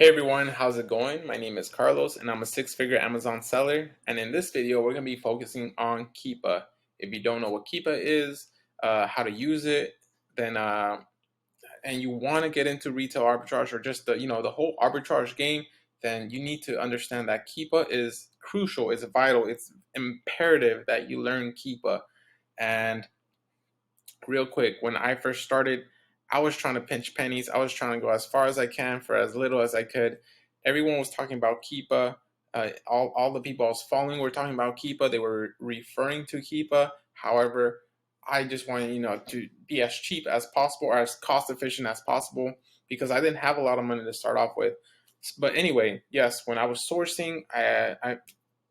Hey everyone, how's it going? My name is Carlos and I'm a six-figure Amazon seller. And in this video, we're going to be focusing on Keepa. If you don't know what Keepa is, how to use it, then and you want to get into retail arbitrage or just the whole arbitrage game, then you need to understand that Keepa is crucial, it's vital, it's imperative that you learn Keepa. And real quick, when I first started, I was trying to pinch pennies. I was trying to go as far as I can for as little as I could. Everyone was talking about Keepa. All the people I was following were talking about Keepa. They were referring to Keepa. However, I just wanted, to be as cheap as possible or as cost efficient as possible because I didn't have a lot of money to start off with. But anyway, yes, when I was sourcing,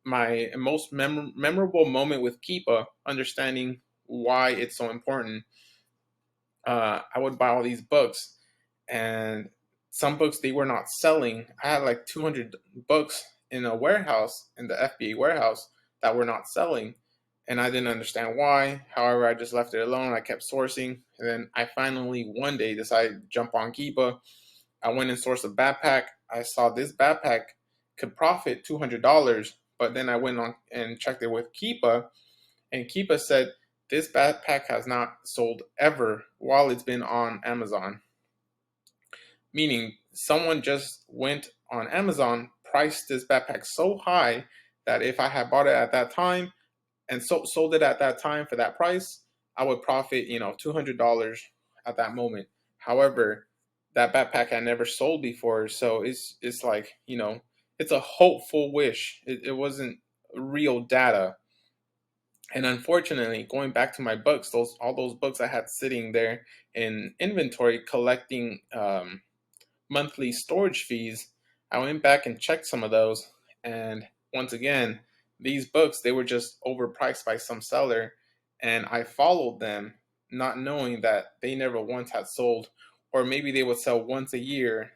my most memorable moment with Keepa, understanding why it's so important, I would buy all these books, and some books they were not selling. I had like 200 books in a warehouse, in the FBA warehouse, that were not selling, and I didn't understand why. However, I just left it alone. I kept sourcing, and then I finally one day decided to jump on Keepa. I went and sourced a backpack. I saw this backpack could profit $200, but then I went on and checked it with Keepa, and Keepa said this backpack has not sold ever while it's been on Amazon. Meaning someone just went on Amazon, priced this backpack so high that if I had bought it at that time and sold it at that time for that price, I would profit, $200 at that moment. However, that backpack had never sold before, so it's like, it's a hopeful wish. It wasn't real data. And unfortunately, going back to my books, all those books I had sitting there in inventory collecting monthly storage fees, I went back and checked some of those, and once again, these books they were just overpriced by some seller, and I followed them, not knowing that they never once had sold, or maybe they would sell once a year.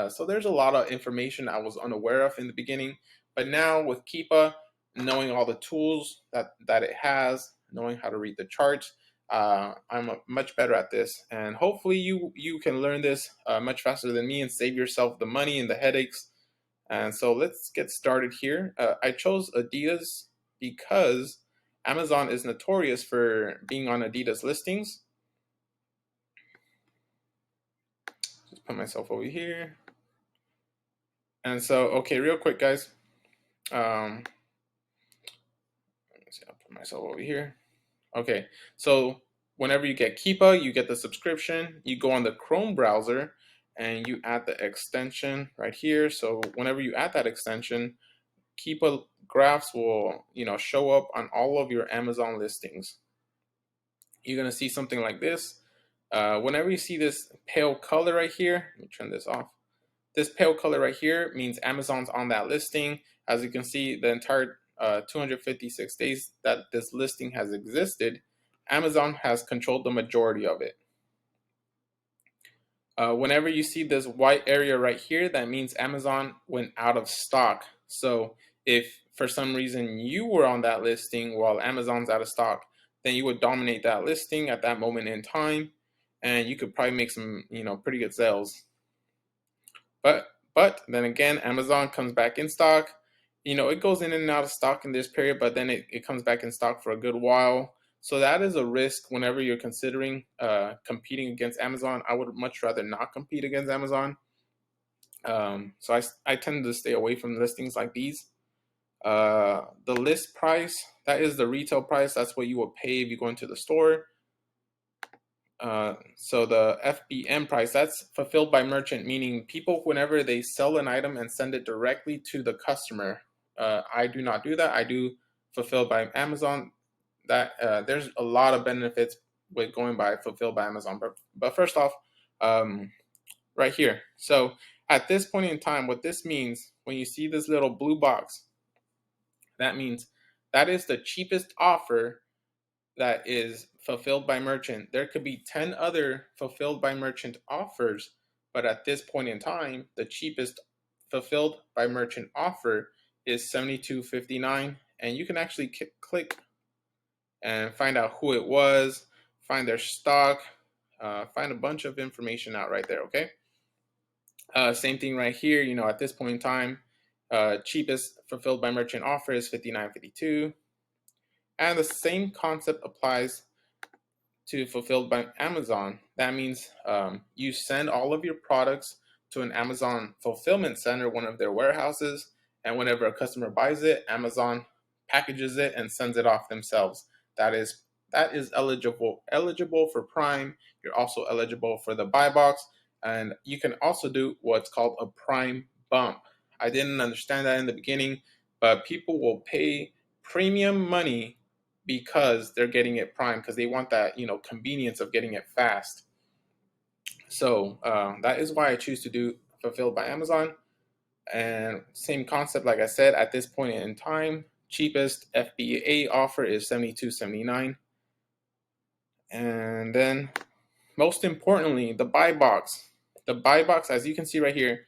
So there's a lot of information I was unaware of in the beginning, but now with Keepa, knowing all the tools that it has, knowing how to read the charts, I'm much better at this, and hopefully you can learn this much faster than me and save yourself the money and the headaches. And so let's get started here. I chose Adidas because Amazon is notorious for being on Adidas listings. Just put myself over here. And so, okay, real quick, guys. Let me see, I'll put myself over here. Okay, so whenever you get Keepa, you get the subscription. You go on the Chrome browser and you add the extension right here. So whenever you add that extension, Keepa graphs will, show up on all of your Amazon listings. You're gonna see something like this. Whenever you see this pale color right here, let me turn this off. This pale color right here means Amazon's on that listing. As you can see, the entire 256 days that this listing has existed, Amazon has controlled the majority of it. Whenever you see this white area right here, that means Amazon went out of stock. So if for some reason you were on that listing while Amazon's out of stock, then you would dominate that listing at that moment in time, and you could probably make some, pretty good sales. But then again, Amazon comes back in stock. It goes in and out of stock in this period, but then it comes back in stock for a good while. So that is a risk whenever you're considering competing against Amazon. I would much rather not compete against Amazon. So I tend to stay away from listings like these. The list price, that is the retail price. That's what you will pay if you go into the store. So the FBM price, that's fulfilled by merchant, meaning people, whenever they sell an item and send it directly to the customer. I do not do that. I do fulfilled by Amazon. That there's a lot of benefits with going by fulfilled by Amazon. But first off, right here. So at this point in time, what this means, when you see this little blue box, that means that is the cheapest offer that is fulfilled by merchant. There could be 10 other fulfilled by merchant offers, but at this point in time, the cheapest fulfilled by merchant offer is $72.59, and you can actually click and find out who it was, find their stock, find a bunch of information out right there, okay? Same thing right here. At this point in time, cheapest fulfilled by merchant offer is 59.52, and the same concept applies to fulfilled by Amazon. That means you send all of your products to an Amazon fulfillment center, one of their warehouses, and whenever a customer buys it, Amazon packages it and sends it off themselves. That is eligible for Prime. You're also eligible for the buy box, and you can also do what's called a Prime bump. I didn't understand that in the beginning, but people will pay premium money because they're getting it prime, because they want that convenience of getting it fast. So that is why I choose to do fulfilled by Amazon. And same concept, like I said, at this point in time, cheapest FBA offer is $72.79. And then most importantly, the buy box. The buy box, as you can see right here,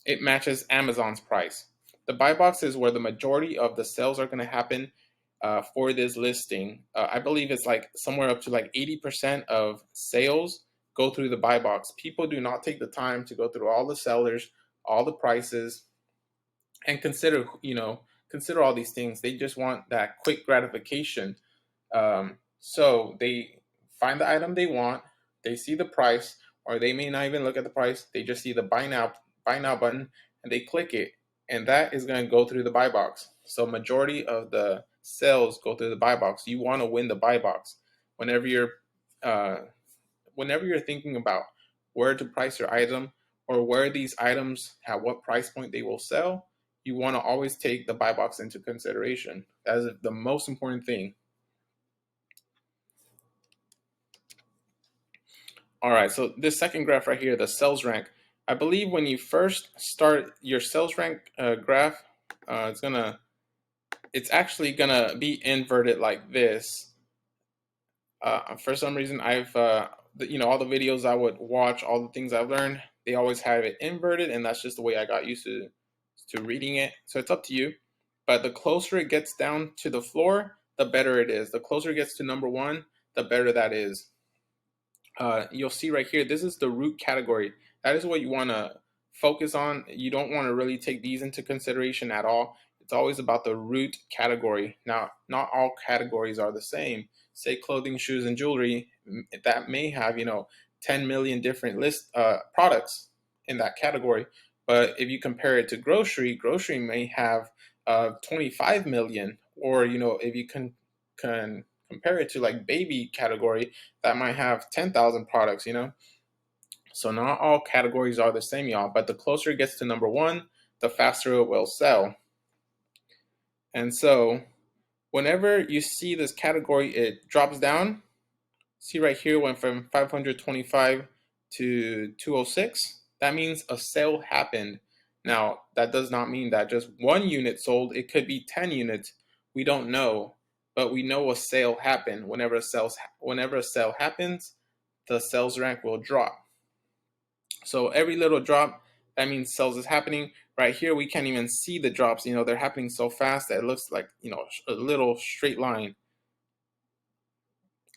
it matches Amazon's price. The buy box is where the majority of the sales are going to happen for this listing. I believe it's like somewhere up to like 80% of sales go through the buy box. People do not take the time to go through all the sellers, all the prices, and consider all these things. They just want that quick gratification. So they find the item they want, they see the price, or they may not even look at the price. They just see the buy now button, and they click it, and that is going to go through the buy box. So majority of the sales go through the buy box. You want to win the buy box whenever you're uh, whenever you're thinking about where to price your item, or where these items at what price point they will sell. You want to always take the buy box into consideration. That is the most important thing. All right, so this second graph right here, the sales rank, I believe when you first start your sales rank graph, it's actually gonna be inverted like this. For some reason, all the videos I would watch, all the things I've learned, they always have it inverted, and that's just the way I got used to reading it. So it's up to you. But the closer it gets down to the floor, the better it is. The closer it gets to number one, the better that is. You'll see right here, this is the root category. That is what you want to focus on. You don't want to really take these into consideration at all. It's always about the root category. Now, not all categories are the same. Say clothing, shoes, and jewelry, that may have 10 million different products in that category. But if you compare it to grocery may have 25 million. Or if you can compare it to like baby category, that might have 10,000 products. So not all categories are the same, y'all, but the closer it gets to number one, the faster it will sell. And so whenever you see this category, it drops down. See right here, went from 525 to 206. That means a sale happened. Now, that does not mean that just one unit sold. It could be 10 units. We don't know, but we know a sale happened. Whenever a sale happens, the sales rank will drop. So every little drop, that means sales is happening. Right here, we can't even see the drops. They're happening so fast that it looks like, a little straight line.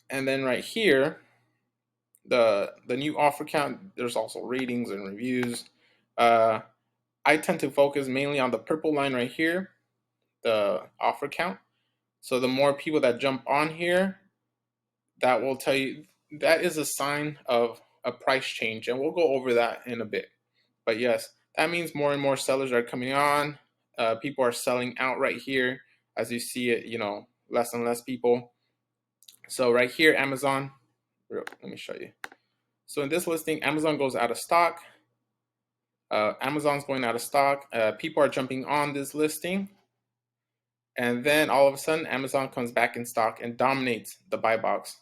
And then right here, the new offer count, there's also ratings and reviews. I tend to focus mainly on the purple line right here, the offer count. So the more people that jump on here, that will tell you, that is a sign of a price change, and we'll go over that in a bit. But yes, that means more and more sellers are coming on. People are selling out right here, as you see it. Less and less people. So right here, Amazon. Let me show you. So in this listing, Amazon goes out of stock. Amazon's going out of stock. People are jumping on this listing. And then all of a sudden, Amazon comes back in stock and dominates the buy box.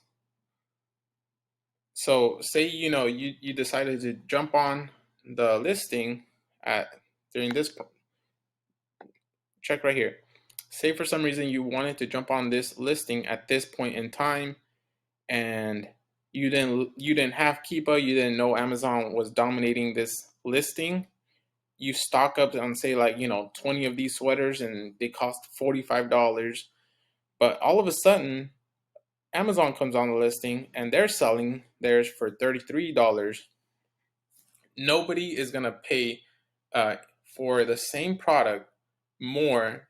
So say, you decided to jump on the listing during this, check right here. Say for some reason you wanted to jump on this listing at this point in time, and you didn't have Keepa, you didn't know Amazon was dominating this listing. You stock up on, say, like 20 of these sweaters, and they cost $45. But all of a sudden, Amazon comes on the listing and they're selling theirs for $33. nobody is gonna pay uh, for the same product more.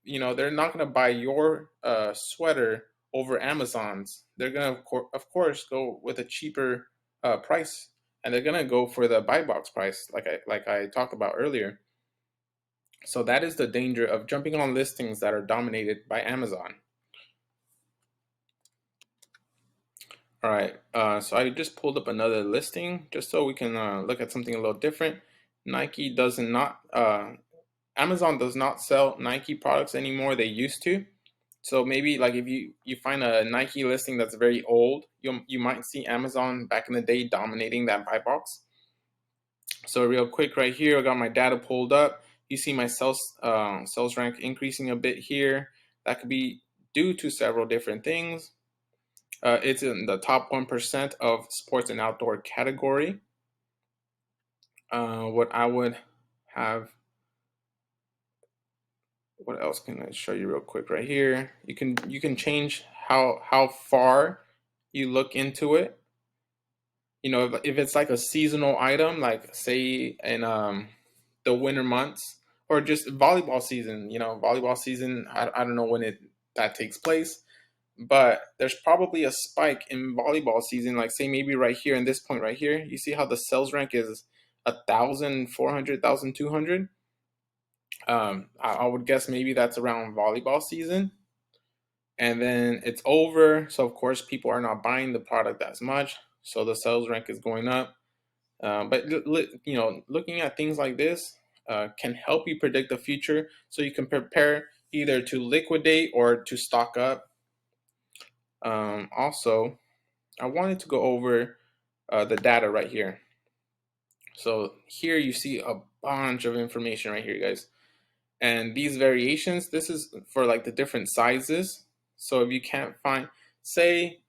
They're not gonna buy your sweater over Amazon's. They're gonna, of course, go with a cheaper price, and they're gonna go for the buy box price, like I talked about earlier. So that is the danger of jumping on listings that are dominated by Amazon. All right, so I just pulled up another listing just so we can look at something a little different. Nike does not, Amazon does not sell Nike products anymore. They used to. So maybe like if you find a Nike listing that's very old, you might see Amazon back in the day dominating that buy box. So real quick right here, I got my data pulled up. You see my sales rank increasing a bit here. That could be due to several different things. It's in the top 1% of sports and outdoor category. What I would have, what else can I show you real quick right here? You can change how far you look into it. If it's like a seasonal item, like say in the winter months, or just volleyball season. Volleyball season. I don't know when that takes place, but there's probably a spike in volleyball season. Like say maybe right here in this point right here, you see how the sales rank is 1,400, 1,200. I would guess maybe that's around volleyball season, and then it's over. So of course people are not buying the product as much, so the sales rank is going up. But looking at things like this can help you predict the future, so you can prepare either to liquidate or to stock up. Also, I wanted to go over the data right here. So here you see a bunch of information right here, guys. And these variations, this is for like the different sizes. So if you can't find, say,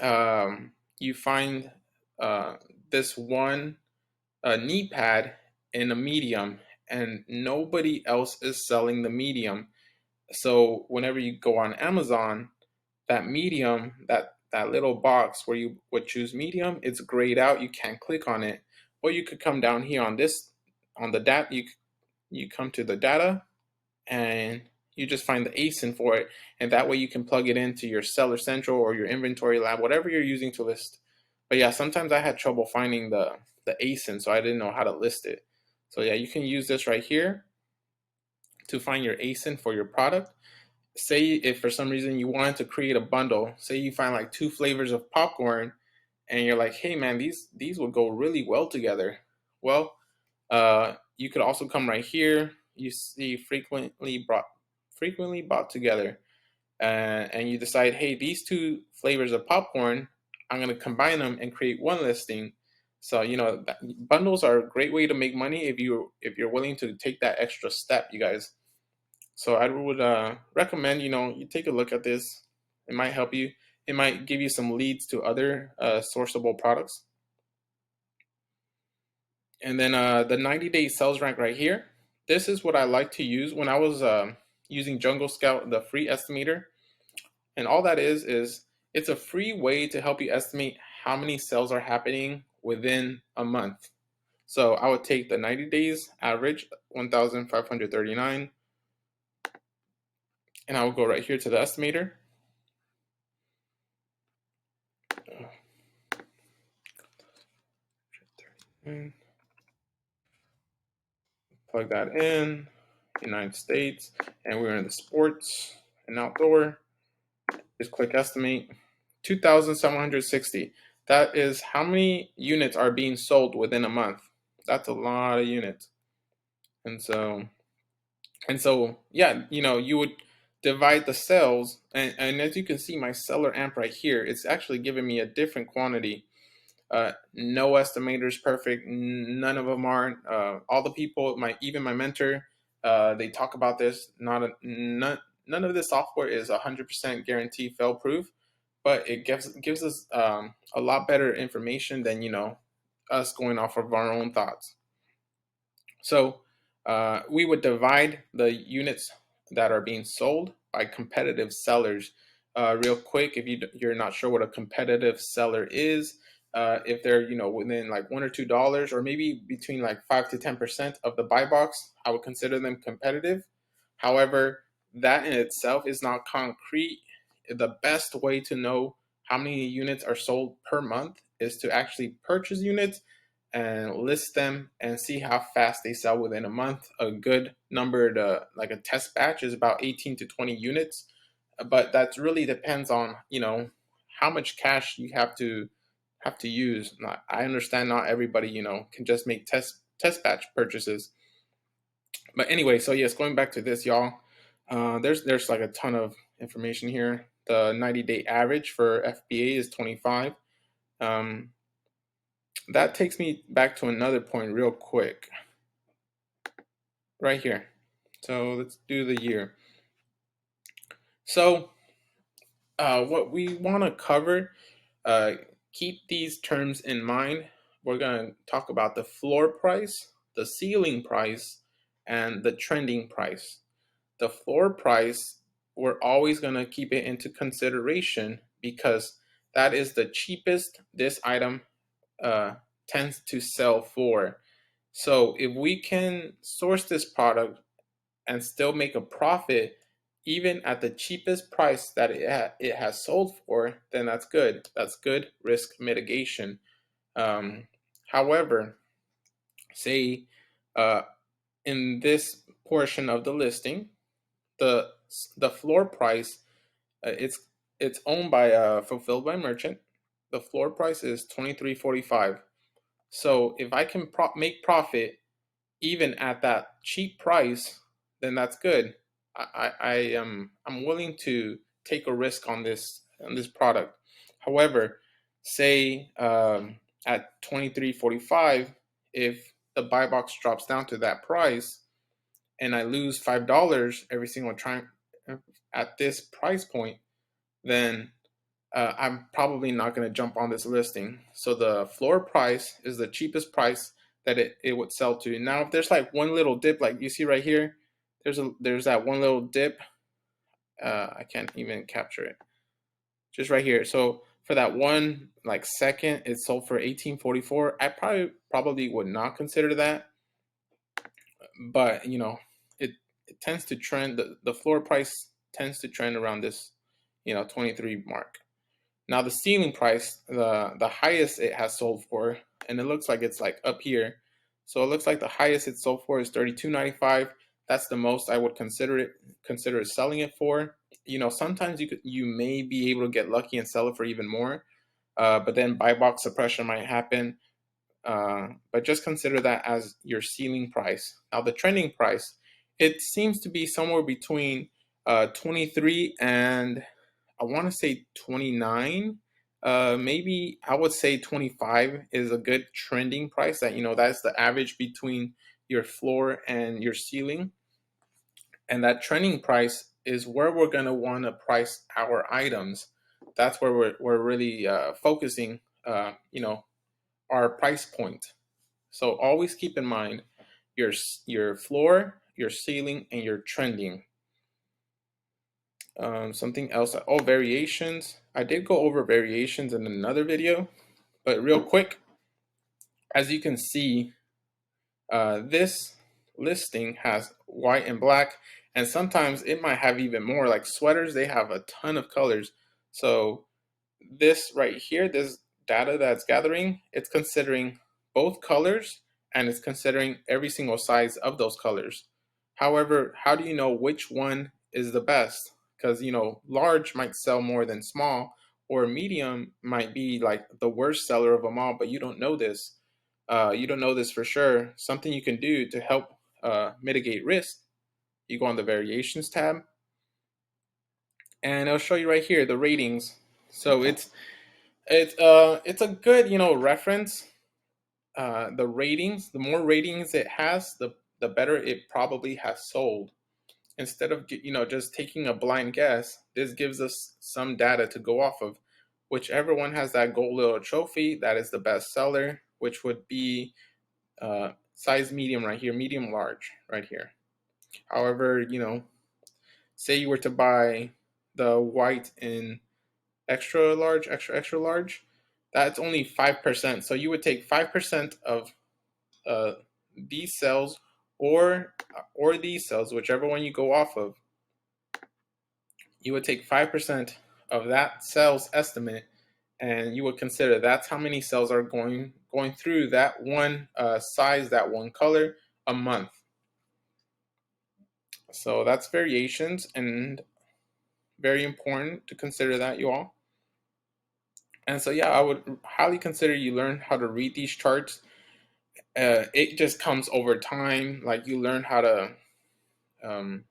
you find this one knee pad in a medium, and nobody else is selling the medium. So whenever you go on Amazon, that medium, that little box where you would choose medium, it's grayed out. You can't click on it. Or you could come down here on this, on the data. You come to the data, and you just find the ASIN for it, and that way you can plug it into your Seller Central or your Inventory Lab, whatever you're using to list. But yeah, sometimes I had trouble finding the ASIN, so I didn't know how to list it. So yeah, you can use this right here to find your ASIN for your product. Say if for some reason you wanted to create a bundle, say you find like 2 flavors of popcorn, and you're like, hey man, these would go really well together. Well, you could also come right here. You see frequently bought together, and you decide, hey, these 2 flavors of popcorn, I'm going to combine them and create one listing. So bundles are a great way to make money if you're willing to take that extra step, you guys. So I would recommend you take a look at this. It might help you. It might give you some leads to other sourceable products. And then the 90-day sales rank right here. This is what I like to use when I was using Jungle Scout, the free estimator. And all that is it's a free way to help you estimate how many sales are happening within a month. So I would take the 90 days average, 1,539, and I will go right here to the estimator. Plug that in, United States, and we're in the sports and outdoor. Just click estimate, 2,760. That is how many units are being sold within a month. That's a lot of units. And so yeah, you would divide the sales, and as you can see, my seller amp right here, it's actually giving me a different quantity. No estimator is perfect. None of them are. All the people, even my mentor, they talk about this. None of this software is 100% guarantee fail proof, but it gives us a lot better information than us going off of our own thoughts. So we would divide the units that are being sold by competitive sellers. Real quick, if you're not sure what a competitive seller is, if they're within like $1 or $2, or maybe between like 5 to 10% of the buy box, I would consider them competitive. However, that in itself is not concrete. The best way to know how many units are sold per month is to actually purchase units and list them and see how fast they sell within a month. A good number to like a test batch is about 18 to 20 units, but that really depends on how much cash you have to use. I understand not everybody can just make test batch purchases. But anyway, so yes, going back to this, y'all, there's like a ton of information here. The 90-day average for FBA is 25. Um, that takes me back to another point real quick, right here. So let's do the year. So what we want to cover, keep these terms in mind. We're going to talk about the floor price, the ceiling price, and the trending price. The floor price, we're always going to keep it into consideration because that is the cheapest this item tends to sell for. So if we can source this product and still make a profit, even at the cheapest price that it has sold for, then that's good. That's good risk mitigation. However, say uh, in this portion of the listing, the the floor price, it's owned by fulfilled by merchant. The floor price is 23.45. So if I can make profit even at that cheap price, then that's good. I'm willing to take a risk on this product. However, say at 23.45, if the buy box drops down to that price and I lose $5 every single time at this price point, then I'm probably not going to jump on this listing. So the floor price is the cheapest price that it would sell to. Now, if there's like one little dip, like you see right here, there's that one little dip. I can't even capture it. Just right here. So for that one like second, it sold for 18.44. I probably would not consider that, but it tends to trend. The floor price tends to trend around this 23 mark. Now the ceiling price, the highest it has sold for, and it looks like it's like up here. So it looks like the highest it's sold for is $32.95. That's the most I would consider selling it for. Sometimes you may be able to get lucky and sell it for even more, but then buy box suppression might happen. But just consider that as your ceiling price. Now the trending price, it seems to be somewhere between 23 and I want to say 29. Maybe I would say 25 is a good trending price. That's the average between your floor and your ceiling. And that trending price is where we're going to want to price our items. That's where we're really focusing, our price point. So always keep in mind your floor, your ceiling, and your trending. Something else, variations. I did go over variations in another video, but real quick, as you can see, this listing has white and black, and sometimes it might have even more. Like sweaters, they have a ton of colors. So this right here, this data that's gathering, it's considering both colors and it's considering every single size of those colors. However, how do you know which one is the best? Because large might sell more than small, or medium might be like the worst seller of them all, but you don't know this. You don't know this for sure. Something you can do to help mitigate risk, you go on the variations tab, and it'll show you right here the ratings. So it's a good reference. The ratings, the more ratings it has, the better it probably has sold. Instead of just taking a blind guess, this gives us some data to go off of. Whichever one has that gold little trophy, that is the best seller, which would be size medium right here, medium large right here. However, say you were to buy the white in extra large, extra large, that's only 5%. So you would take 5% of uh, these cells or these cells, whichever one you go off of. You would take 5% of that cell's estimate, and you would consider that's how many cells are going through that one size, that one color a month. So that's variations, and very important to consider that, you all. And so yeah, I would highly consider you learn how to read these charts. It just comes over time. Like you learn how to um,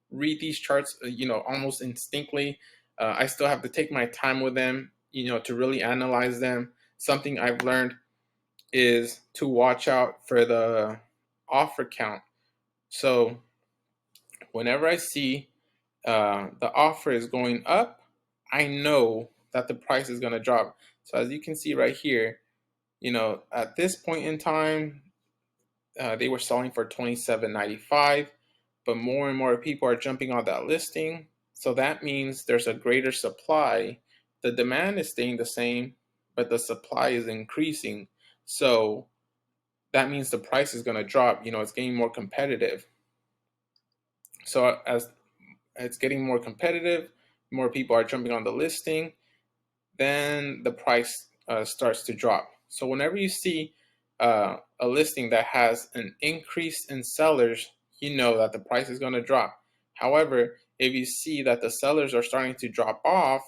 read these charts, almost instinctively. I still have to take my time with them, to really analyze them. Something I've learned is to watch out for the offer count. So whenever I see the offer is going up, I know that the price is going to drop. So as you can see right here, at this point in time, they were selling for $27.95, but more and more people are jumping on that listing. So that means there's a greater supply. The demand is staying the same, but the supply is increasing. So that means the price is going to drop. It's getting more competitive. So as it's getting more competitive, more people are jumping on the listing, then the price starts to drop. So whenever you see a listing that has an increase in sellers, you know that the price is going to drop. However, if you see that the sellers are starting to drop off,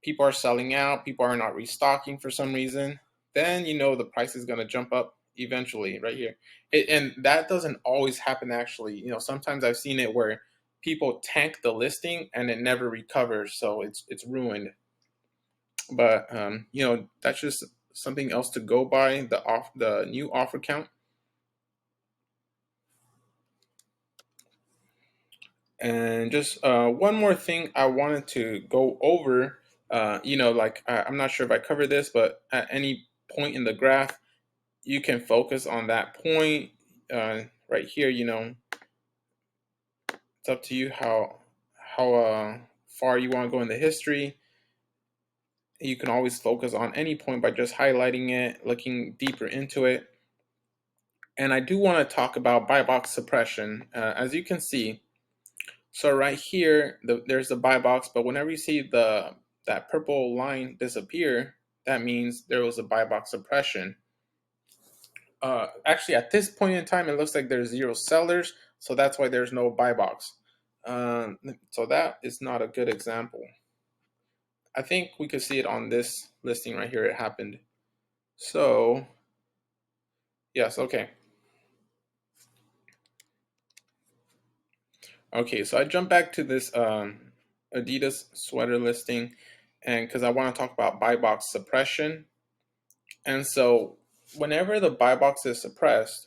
people are selling out, people are not restocking for some reason, then you know the price is going to jump up eventually right here. And that doesn't always happen actually. Sometimes I've seen it where people tank the listing and it never recovers, so it's ruined. But that's just something else to go by, the new offer count. And just one more thing I wanted to go over. I'm not sure if I covered this, but at any point in the graph, you can focus on that point right here. It's up to you how far you want to go in the history. You can always focus on any point by just highlighting it, looking deeper into it. And I do want to talk about buy box suppression. As you can see, so right here, there's the buy box, but whenever you see that purple line disappear, that means there was a buy box suppression. Actually, at this point in time, it looks like there's 0 sellers, so that's why there's no buy box. So that is not a good example. I think we could see it on this listing right here. It happened. So, yes, okay. Okay, so I jump back to this Adidas sweater listing, and because I want to talk about buy box suppression. And so whenever the buy box is suppressed,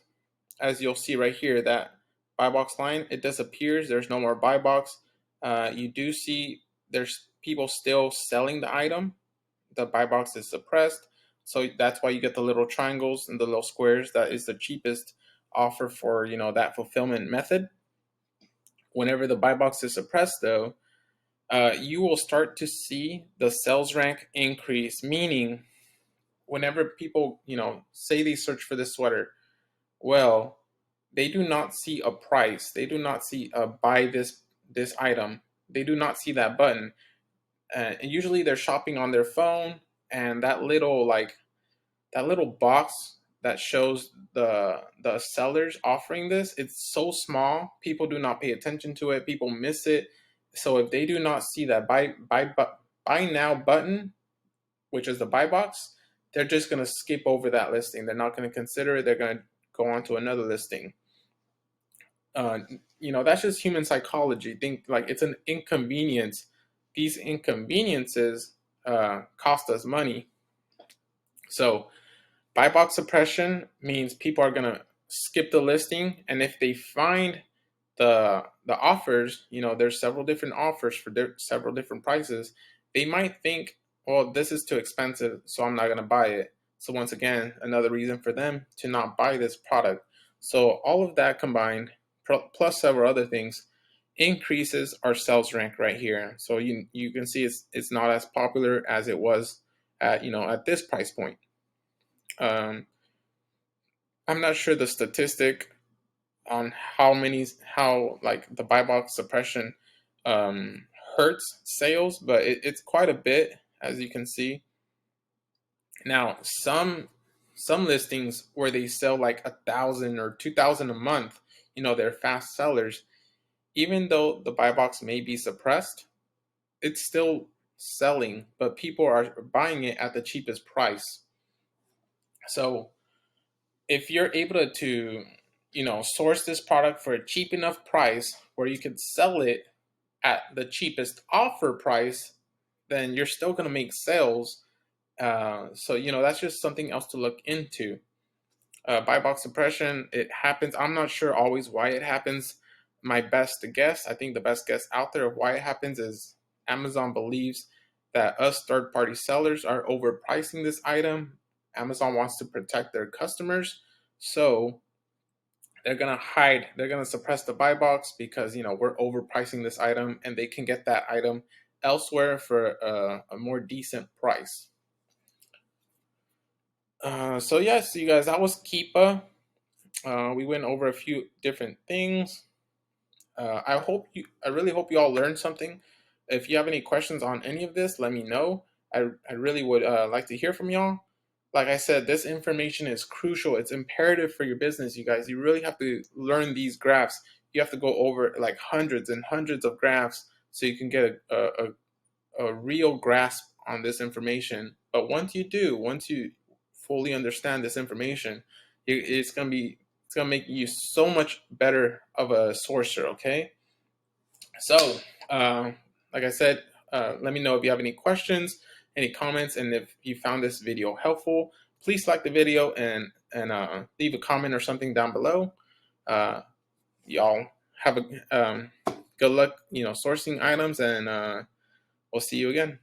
as you'll see right here, that buy box line, it disappears. There's no more buy box. You do see there's people still selling the item. The buy box is suppressed. So that's why you get the little triangles and the little squares. That is the cheapest offer for, that fulfillment method. Whenever the buy box is suppressed, though, you will start to see the sales rank increase, meaning whenever people, say they search for this sweater, well, they do not see a price. They do not see a buy this item. They do not see that button. And usually they're shopping on their phone, and that little box that shows the sellers offering this, it's so small. People do not pay attention to it. People miss it. So if they do not see that buy now button, which is the buy box, they're just going to skip over that listing. They're not going to consider it. They're going to go on to another listing. That's just human psychology. Think like it's an inconvenience. These inconveniences cost us money. So buy box suppression means people are going to skip the listing, and if they find the offers, there's several different offers for several different prices. They might think, well, this is too expensive, so I'm not going to buy it. So once again, another reason for them to not buy this product. So all of that combined, plus several other things, increases our sales rank right here. So you can see it's not as popular as it was at at this price point. Um, I'm not sure the statistic on how like the buy box suppression um, hurts sales, but it's quite a bit, as you can see. Now, some listings where they sell like 1,000 or 2,000 a month, they're fast sellers. Even though the buy box may be suppressed, it's still selling, but people are buying it at the cheapest price. So if you're able to source this product for a cheap enough price where you could sell it at the cheapest offer price, then you're still going to make sales. So that's just something else to look into. Buy box suppression, it happens. I'm not sure always why it happens. My best guess, I think the best guess out there of why it happens is Amazon believes that us third party sellers are overpricing this item. Amazon wants to protect their customers. So they're gonna suppress the buy box because we're overpricing this item and they can get that item elsewhere for a more decent price. So yes, you guys, that was Keepa. We went over a few different things. I really hope you all learned something. If you have any questions on any of this, let me know. I really would like to hear from y'all. Like I said, this information is crucial. It's imperative for your business, you guys. You really have to learn these graphs. You have to go over like hundreds and hundreds of graphs so you can get a real grasp on this information. But once you fully understand this information, it's gonna make you so much better of a sourcer. Okay, so like I said, let me know if you have any questions, any comments, and if you found this video helpful. Please like the video and leave a comment or something down below. Y'all have a good luck, sourcing items, and we'll see you again.